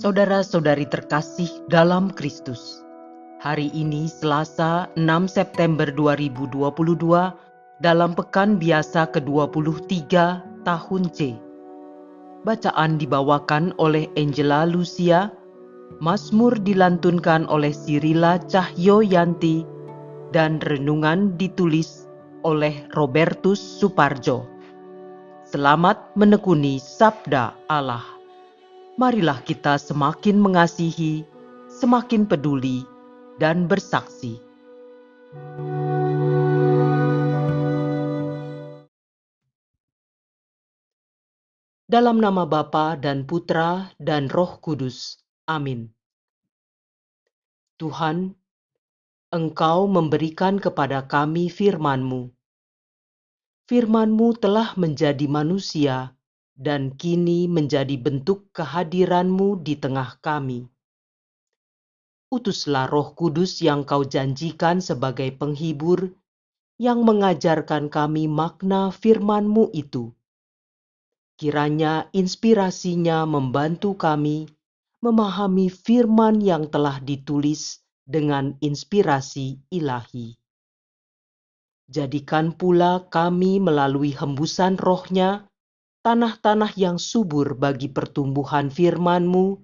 Saudara-saudari terkasih dalam Kristus, hari ini Selasa 6 September 2022 dalam pekan biasa ke-23 tahun C. Bacaan dibawakan oleh Angela Lucia, Mazmur dilantunkan oleh Sirila Cahyoyanti, dan renungan ditulis oleh Robertus Suparjo. Selamat menekuni Sabda Allah. Marilah kita semakin mengasihi, semakin peduli, dan bersaksi. Dalam nama Bapa dan Putra dan Roh Kudus. Amin. Tuhan, Engkau memberikan kepada kami firman-Mu. Firman-Mu telah menjadi manusia dan kini menjadi bentuk kehadiran-Mu di tengah kami. Utuslah Roh Kudus yang Kau janjikan sebagai penghibur yang mengajarkan kami makna firman-Mu itu. Kiranya inspirasinya membantu kami memahami firman yang telah ditulis dengan inspirasi ilahi. Jadikan pula kami melalui hembusan roh-Nya, tanah-tanah yang subur bagi pertumbuhan firman-Mu,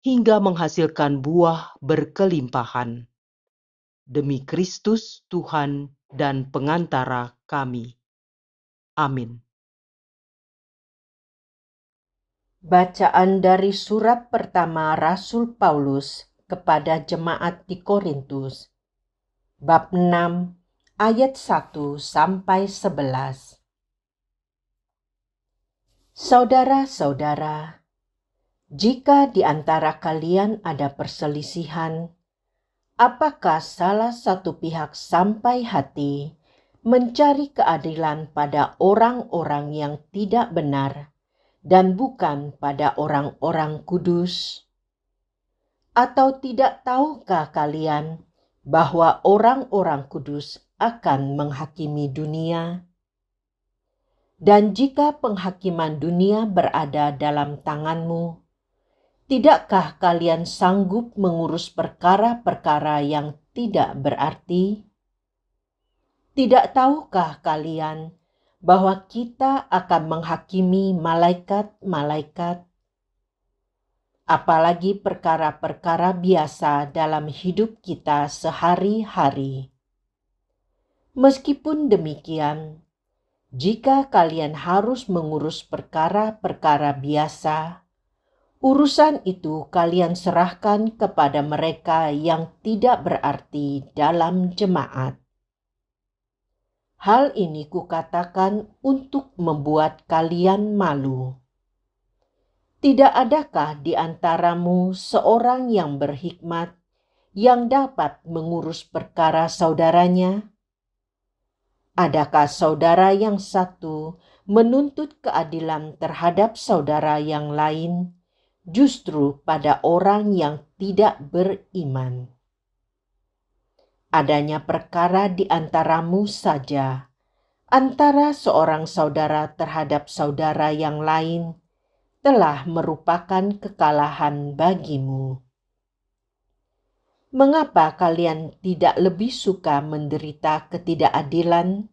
hingga menghasilkan buah berkelimpahan. Demi Kristus Tuhan dan pengantara kami. Amin. Bacaan dari surat pertama Rasul Paulus kepada jemaat di Korintus, bab 6 ayat 1 sampai 11. Saudara-saudara, jika di antara kalian ada perselisihan, apakah salah satu pihak sampai hati mencari keadilan pada orang-orang yang tidak benar dan bukan pada orang-orang kudus? Atau tidak tahukah kalian bahwa orang-orang kudus akan menghakimi dunia? Dan jika penghakiman dunia berada dalam tanganmu, tidakkah kalian sanggup mengurus perkara-perkara yang tidak berarti? Tidak tahukah kalian bahwa kita akan menghakimi malaikat-malaikat? Apalagi perkara-perkara biasa dalam hidup kita sehari-hari. Meskipun demikian, jika kalian harus mengurus perkara-perkara biasa, urusan itu kalian serahkan kepada mereka yang tidak berarti dalam jemaat. Hal ini kukatakan untuk membuat kalian malu. Tidak adakah di antaramu seorang yang berhikmat yang dapat mengurus perkara saudaranya? Adakah saudara yang satu menuntut keadilan terhadap saudara yang lain justru pada orang yang tidak beriman? Adanya perkara di antaramu saja, antara seorang saudara terhadap saudara yang lain, telah merupakan kekalahan bagimu. Mengapa kalian tidak lebih suka menderita ketidakadilan?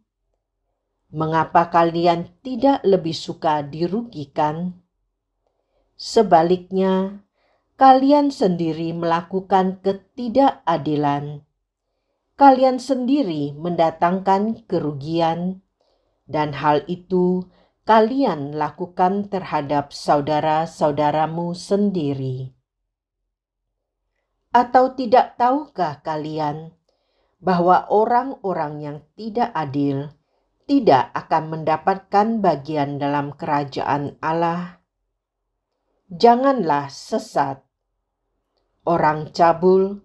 Mengapa kalian tidak lebih suka dirugikan? Sebaliknya, kalian sendiri melakukan ketidakadilan. Kalian sendiri mendatangkan kerugian, dan hal itu kalian lakukan terhadap saudara-saudaramu sendiri. Atau tidak tahukah kalian bahwa orang-orang yang tidak adil tidak akan mendapatkan bagian dalam kerajaan Allah? Janganlah sesat. Orang cabul,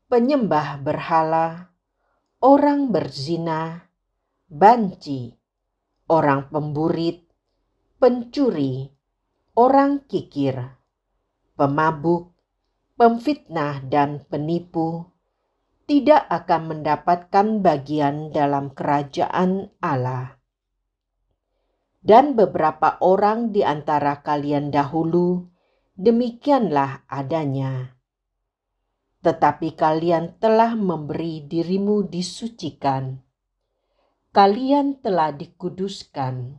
penyembah berhala, orang berzina, banci, orang pemburit, pencuri, orang kikir, pemabuk, pemfitnah dan penipu tidak akan mendapatkan bagian dalam kerajaan Allah. Dan beberapa orang di antara kalian dahulu demikianlah adanya. Tetapi kalian telah memberi dirimu disucikan. Kalian telah dikuduskan.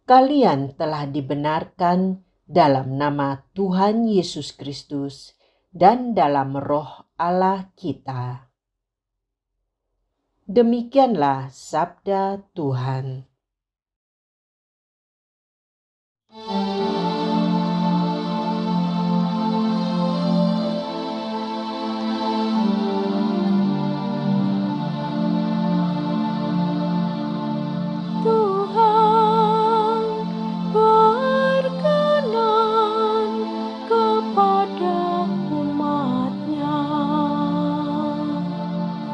Kalian telah dibenarkan dalam nama Tuhan Yesus Kristus dan dalam Roh Allah kita. Demikianlah sabda Tuhan. Tuhan berkenan kepada umat-Nya.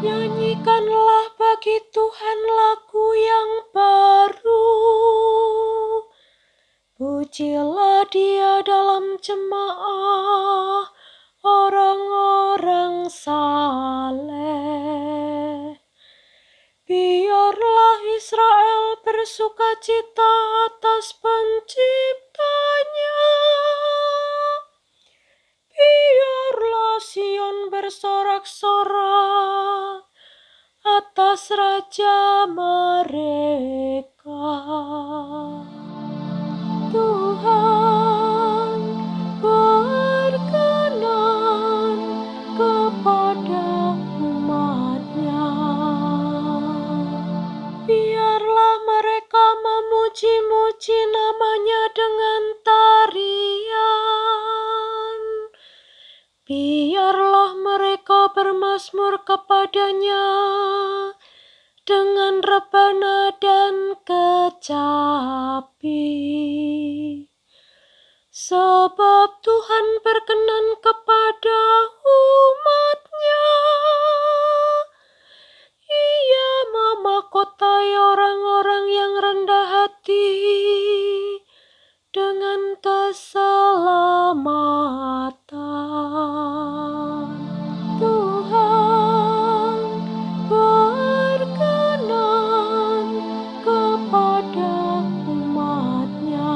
Nyanyikanlah bagi Tuhan lagu yang baru. Pujilah Dia dalam jemaah orang-orang saleh. Biarlah Israel bersukacita atas Penciptanya. Biarlah Sion bersorak-sorak atas Raja mereka. Tuhan berkenan kepada umat-Nya. Biarlah mereka memuji-muji nama-Nya dengan tarian. Biarlah mereka bermazmur kepada-Nya dengan rebana dan kecapi. Sebab Tuhan berkenan kepada umat-Nya. Ia memahkotai orang-orang yang rendah hati dengan keselamatan. Tuhan berkenan kepada umat-Nya.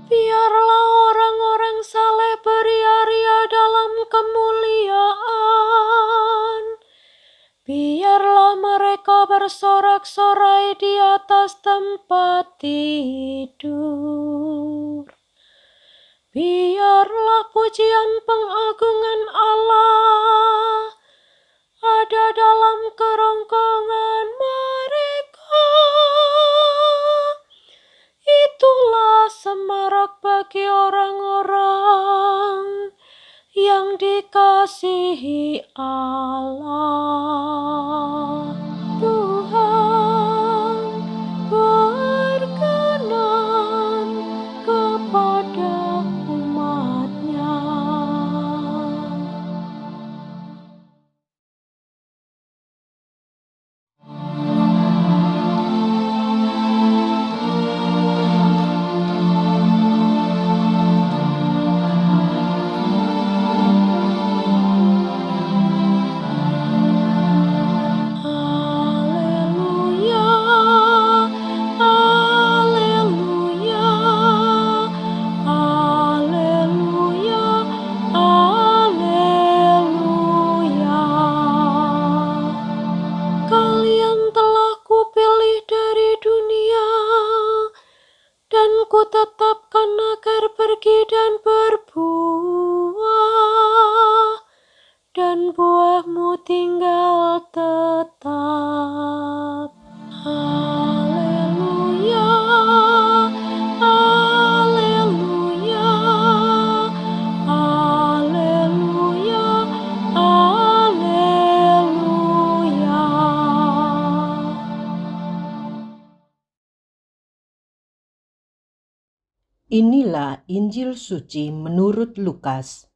Biarlah orang-orang saleh beria-ria dalam kemuliaan. Biarlah mereka bersorak-sorai di atas tempat tidur. Biarlah pujian pengagungan Allah ada dalam kerongkongan mereka. Itulah semarak bagi orang-orang yang dikasihi Allah. Tuhan berkenan kepada umat-Nya. Haleluya, haleluya, haleluya, haleluya. Kalian telah kupilih dari dunia, dan kutetapkan agar pergi dan berbuah, dan buahmu tinggal tetap. Haleluya, haleluya, haleluya, haleluya. Inilah Injil suci menurut Lukas,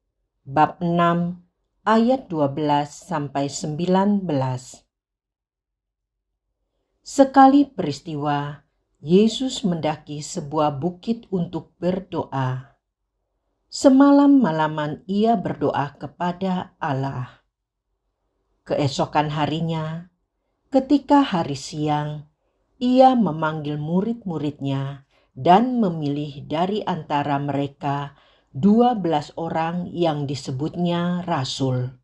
bab 6, ayat 12-19. Sekali peristiwa, Yesus mendaki sebuah bukit untuk berdoa. Semalam-malaman ia berdoa kepada Allah. Keesokan harinya, ketika hari siang, ia memanggil murid-muridnya dan memilih dari antara mereka 12 orang yang disebutnya rasul.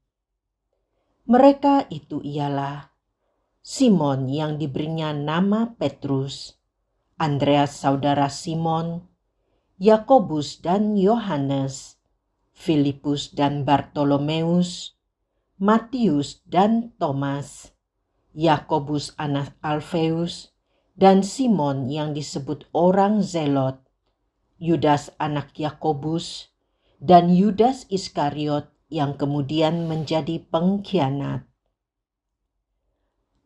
Mereka itu ialah Simon yang diberinya nama Petrus, Andreas saudara Simon, Yakobus dan Yohanes, Filipus dan Bartolomeus, Matius dan Thomas, Yakobus anak Alfeus, dan Simon yang disebut orang Zelot, Yudas anak Yakobus, dan Yudas Iskariot yang kemudian menjadi pengkhianat.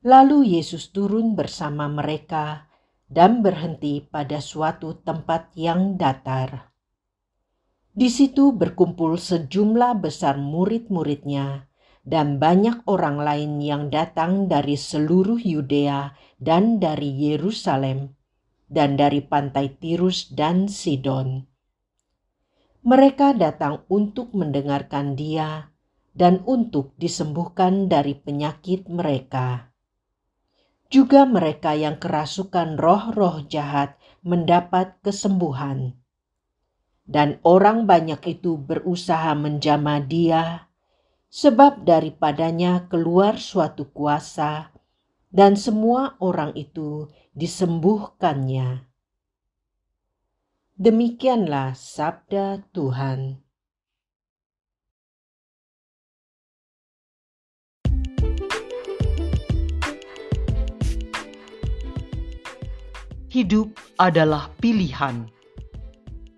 Lalu Yesus turun bersama mereka dan berhenti pada suatu tempat yang datar. Di situ berkumpul sejumlah besar murid-muridnya dan banyak orang lain yang datang dari seluruh Yudea dan dari Yerusalem dan dari pantai Tirus dan Sidon. Mereka datang untuk mendengarkan Dia dan untuk disembuhkan dari penyakit mereka. Juga mereka yang kerasukan roh-roh jahat mendapat kesembuhan. Dan orang banyak itu berusaha menjamah Dia, sebab daripadanya keluar suatu kuasa, dan semua orang itu disembuhkannya. Demikianlah sabda Tuhan. Hidup adalah pilihan.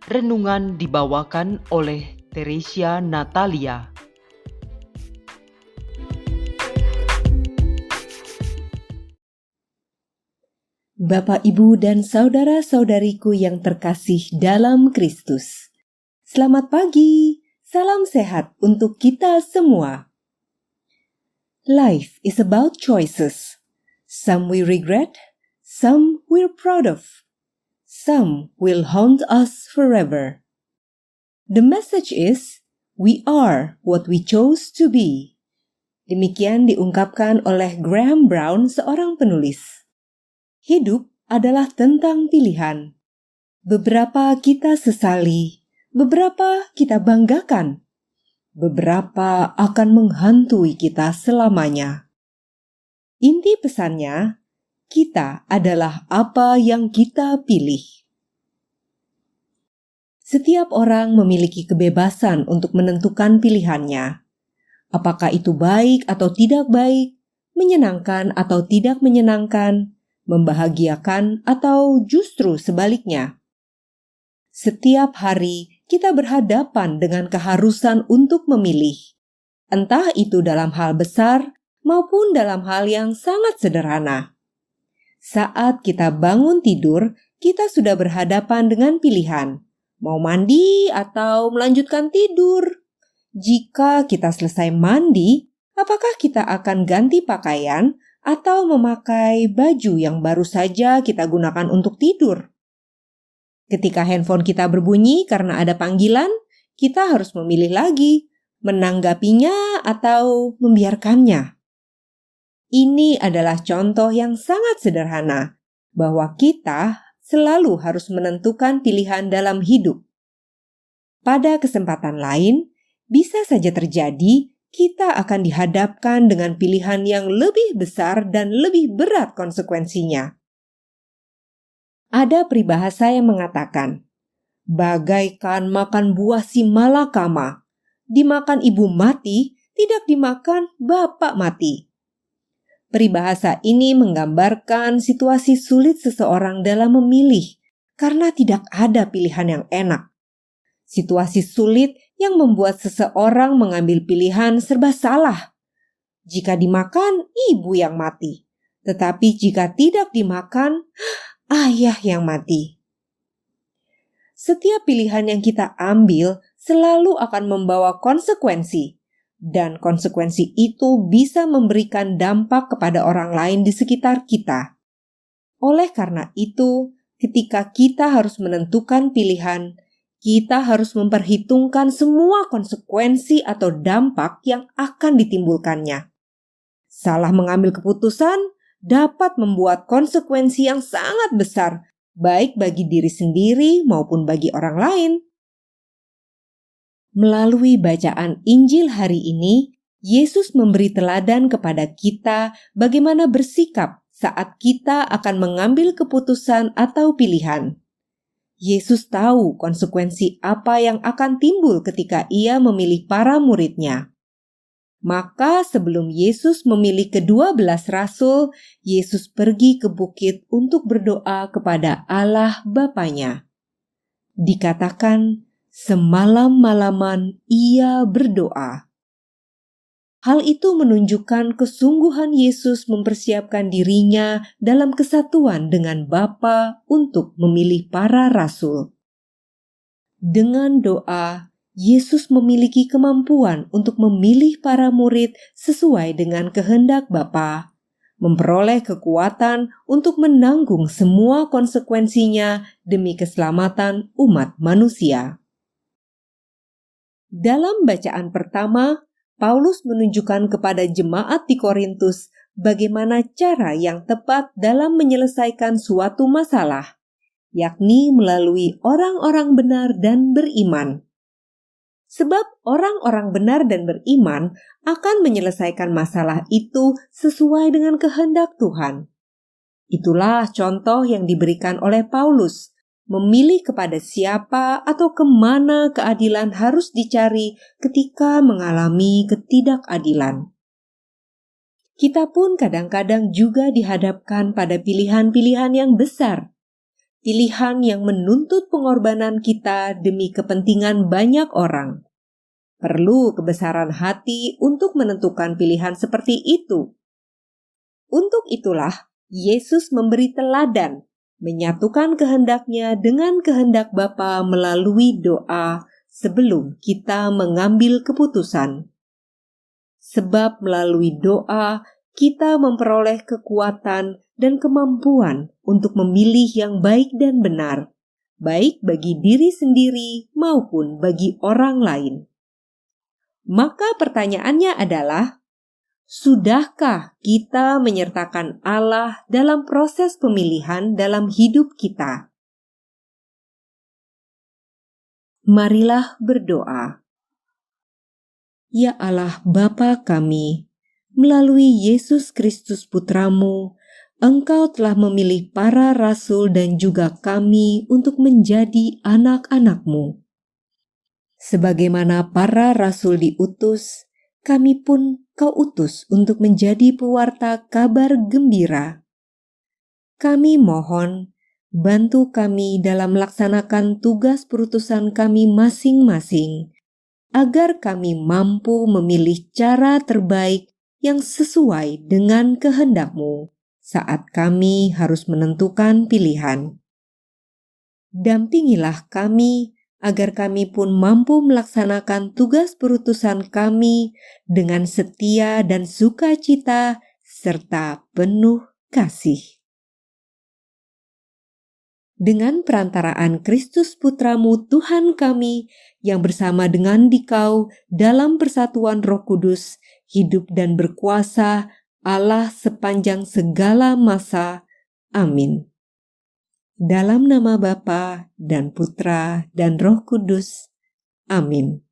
Renungan dibawakan oleh Teresia Natalia. Bapak, Ibu, dan saudara-saudariku yang terkasih dalam Kristus. Selamat pagi, salam sehat untuk kita semua. Life is about choices. Some we regret, some we're proud of, some will haunt us forever. The message is, we are what we chose to be. Demikian diungkapkan oleh Graham Brown, seorang penulis. Hidup adalah tentang pilihan. Beberapa kita sesali, beberapa kita banggakan, beberapa akan menghantui kita selamanya. Inti pesannya, kita adalah apa yang kita pilih. Setiap orang memiliki kebebasan untuk menentukan pilihannya. Apakah itu baik atau tidak baik, menyenangkan atau tidak menyenangkan, membahagiakan atau justru sebaliknya. Setiap hari kita berhadapan dengan keharusan untuk memilih, entah itu dalam hal besar maupun dalam hal yang sangat sederhana. Saat kita bangun tidur, kita sudah berhadapan dengan pilihan, mau mandi atau melanjutkan tidur. Jika kita selesai mandi, apakah kita akan ganti pakaian atau memakai baju yang baru saja kita gunakan untuk tidur? Ketika handphone kita berbunyi karena ada panggilan, kita harus memilih lagi, menanggapinya atau membiarkannya. Ini adalah contoh yang sangat sederhana, bahwa kita selalu harus menentukan pilihan dalam hidup. Pada kesempatan lain, bisa saja terjadi kita akan dihadapkan dengan pilihan yang lebih besar dan lebih berat konsekuensinya. Ada peribahasa yang mengatakan, bagaikan makan buah si malakama, dimakan ibu mati, tidak dimakan bapak mati. Peribahasa ini menggambarkan situasi sulit seseorang dalam memilih, karena tidak ada pilihan yang enak. Situasi sulit yang membuat seseorang mengambil pilihan serba salah. Jika dimakan, ibu yang mati. Tetapi jika tidak dimakan, ayah yang mati. Setiap pilihan yang kita ambil selalu akan membawa konsekuensi. Dan konsekuensi itu bisa memberikan dampak kepada orang lain di sekitar kita. Oleh karena itu, ketika kita harus menentukan pilihan, kita harus memperhitungkan semua konsekuensi atau dampak yang akan ditimbulkannya. Salah mengambil keputusan dapat membuat konsekuensi yang sangat besar baik bagi diri sendiri maupun bagi orang lain. Melalui bacaan Injil hari ini, Yesus memberi teladan kepada kita bagaimana bersikap saat kita akan mengambil keputusan atau pilihan. Yesus tahu konsekuensi apa yang akan timbul ketika Ia memilih para murid-Nya. Maka sebelum Yesus memilih ke-12 rasul, Yesus pergi ke bukit untuk berdoa kepada Allah Bapa-Nya. Dikatakan, semalam-malaman Ia berdoa. Hal itu menunjukkan kesungguhan Yesus mempersiapkan dirinya dalam kesatuan dengan Bapa untuk memilih para rasul. Dengan doa, Yesus memiliki kemampuan untuk memilih para murid sesuai dengan kehendak Bapa, memperoleh kekuatan untuk menanggung semua konsekuensinya demi keselamatan umat manusia. Dalam bacaan pertama, Paulus menunjukkan kepada jemaat di Korintus bagaimana cara yang tepat dalam menyelesaikan suatu masalah, yakni melalui orang-orang benar dan beriman. Sebab orang-orang benar dan beriman akan menyelesaikan masalah itu sesuai dengan kehendak Tuhan. Itulah contoh yang diberikan oleh Paulus, memilih kepada siapa atau kemana keadilan harus dicari ketika mengalami ketidakadilan. Kita pun kadang-kadang juga dihadapkan pada pilihan-pilihan yang besar, pilihan yang menuntut pengorbanan kita demi kepentingan banyak orang. Perlu kebesaran hati untuk menentukan pilihan seperti itu. Untuk itulah Yesus memberi teladan, menyatukan kehendaknya dengan kehendak Bapa melalui doa sebelum kita mengambil keputusan. Sebab melalui doa kita memperoleh kekuatan dan kemampuan untuk memilih yang baik dan benar, baik bagi diri sendiri maupun bagi orang lain. Maka pertanyaannya adalah, sudahkah kita menyertakan Allah dalam proses pemilihan dalam hidup kita? Marilah berdoa. Ya Allah Bapa kami, melalui Yesus Kristus Putra-Mu, Engkau telah memilih para rasul dan juga kami untuk menjadi anak-anak-Mu. Sebagaimana para rasul diutus, kami pun Kau utus untuk menjadi pewarta kabar gembira. Kami mohon, bantu kami dalam melaksanakan tugas perutusan kami masing-masing, agar kami mampu memilih cara terbaik yang sesuai dengan kehendak-Mu saat kami harus menentukan pilihan. Dampingilah kami agar kami pun mampu melaksanakan tugas perutusan kami dengan setia dan sukacita serta penuh kasih. Dengan perantaraan Kristus Putra-Mu Tuhan kami, yang bersama dengan Dikau dalam persatuan Roh Kudus, hidup dan berkuasa Allah sepanjang segala masa. Amin. Dalam nama Bapa dan Putra dan Roh Kudus. Amin.